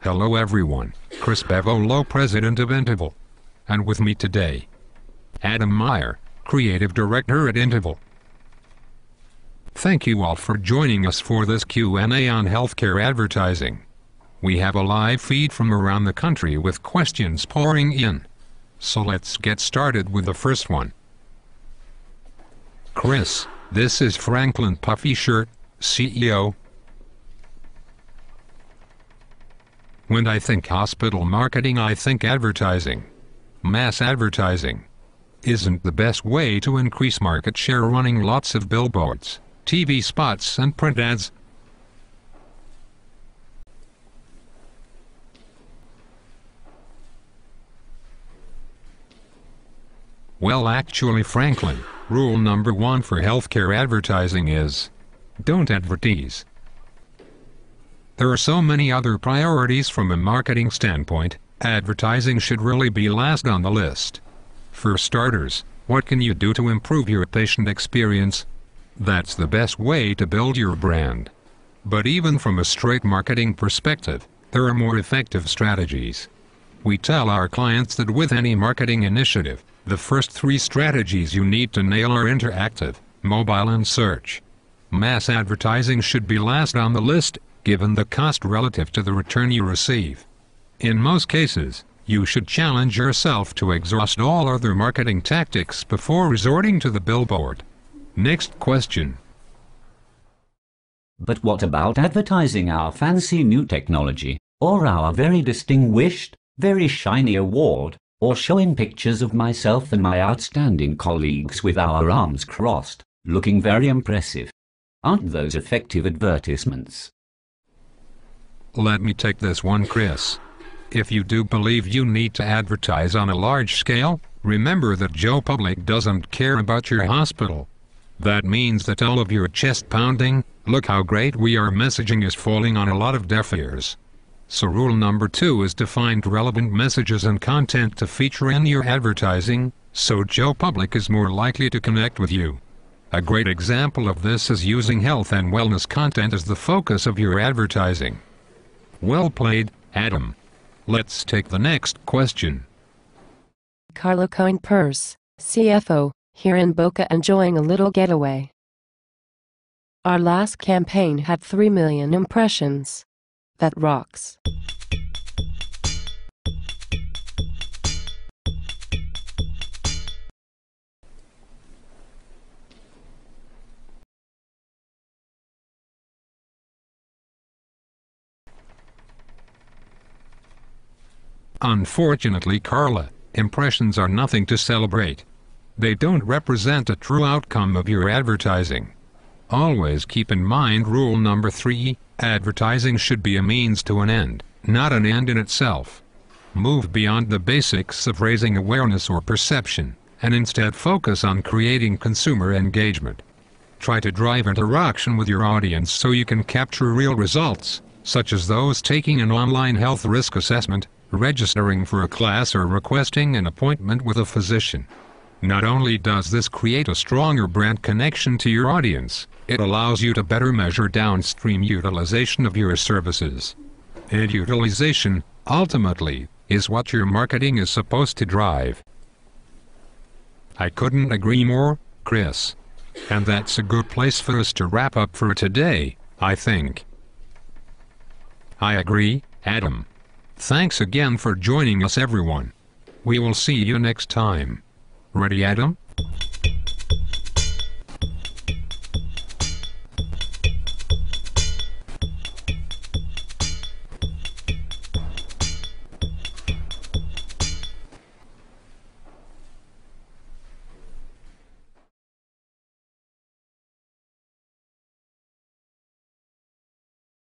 Hello everyone, Chris Bevolo, President of Interval. And with me today, Adam Meyer, Creative Director at Interval. Thank you all for joining us for this Q&A on healthcare advertising. We have a live feed from around the country with questions pouring in. So let's get started with the first one. Chris, this is Franklin Puffy Shirt, CEO. When I think hospital marketing, I think advertising. Mass advertising isn't the best way to increase market share running lots of billboards, TV spots and print ads. Well, actually, Franklin, rule number 1 for healthcare advertising is, don't advertise. There are so many other priorities from a marketing standpoint, advertising should really be last on the list. For starters, what can you do to improve your patient experience? That's the best way to build your brand. But even from a straight marketing perspective, there are more effective strategies. We tell our clients that with any marketing initiative, the first 3 strategies you need to nail are interactive, mobile and search. Mass advertising should be last on the list, given the cost relative to the return you receive. In most cases, you should challenge yourself to exhaust all other marketing tactics before resorting to the billboard. Next question. But what about advertising our fancy new technology, or our very distinguished, very shiny award, or showing pictures of myself and my outstanding colleagues with our arms crossed, looking very impressive? Aren't those effective advertisements? Let me take this one, Chris. If you do believe you need to advertise on a large scale, remember that Joe Public doesn't care about your hospital. That means that all of your chest-pounding, look how great we are messaging is falling on a lot of deaf ears. So rule number 2 is to find relevant messages and content to feature in your advertising, so Joe Public is more likely to connect with you. A great example of this is using health and wellness content as the focus of your advertising. Well played, Adam. Let's take the next question. Carla Cohen-Purse, CFO, here in Boca enjoying a little getaway. Our last campaign had 3 million impressions. That rocks. Unfortunately, Carla, impressions are nothing to celebrate. They don't represent a true outcome of your advertising. Always keep in mind rule number 3, advertising should be a means to an end, not an end in itself. Move beyond the basics of raising awareness or perception, and instead focus on creating consumer engagement. Try to drive interaction with your audience so you can capture real results, such as those taking an online health risk assessment, registering for a class or requesting an appointment with a physician. Not only does this create a stronger brand connection to your audience, it allows you to better measure downstream utilization of your services. And utilization, ultimately, is what your marketing is supposed to drive. I couldn't agree more, Chris. And that's a good place for us to wrap up for today, I think. I agree, Adam. Thanks again for joining us, everyone. We will see you next time. Ready, Adam?